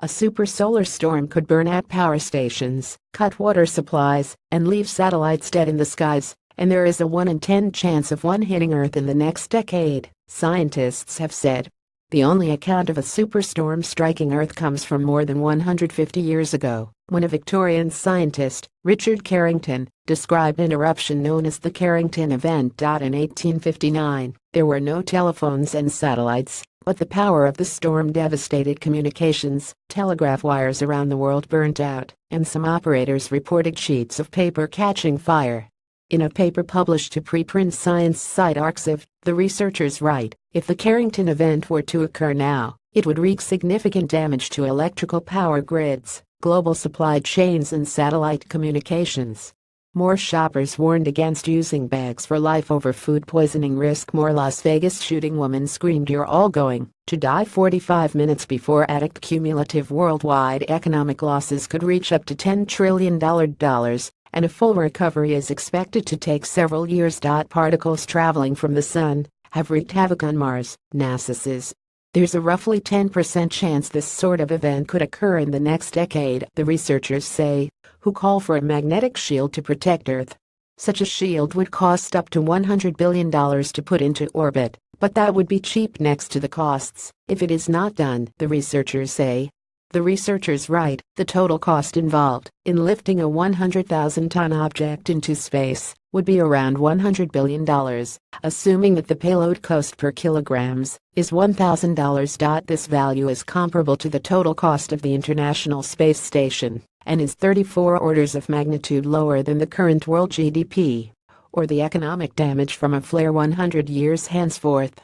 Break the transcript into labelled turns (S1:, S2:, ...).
S1: A super solar storm could burn out power stations, cut water supplies, and leave satellites dead in the skies, and there is a 1 in 10 chance of one hitting Earth in the next decade, scientists have said. The only account of a superstorm striking Earth comes from more than 150 years ago, when a Victorian scientist, Richard Carrington, described an eruption known as the Carrington Event. In 1859, there were no telephones and satellites, but the power of the storm devastated communications. Telegraph wires around the world burnt out, and some operators reported sheets of paper catching fire. In a paper published to preprint science site Arxiv, the researchers write, if the Carrington event were to occur now, it would wreak significant damage to electrical power grids, global supply chains and satellite communications. More shoppers warned against using bags for life over food poisoning risk. More Las Vegas shooting woman screamed you're all going to die 45 minutes before addict. Cumulative worldwide economic losses could reach up to $10 trillion. And a full recovery is expected to take several years. Particles traveling from the sun have wreaked havoc on Mars, NASA says. There's a roughly 10% chance this sort of event could occur in the next decade, the researchers say, who call for a magnetic shield to protect Earth. Such a shield would cost up to $100 billion to put into orbit, but that would be cheap next to the costs if it is not done, the researchers say. The researchers write, the total cost involved in lifting a 100,000-ton object into space would be around $100 billion, assuming that the payload cost per kilograms is $1,000. This value is comparable to the total cost of the International Space Station and is 34 orders of magnitude lower than the current world GDP or the economic damage from a flare 100 years henceforth.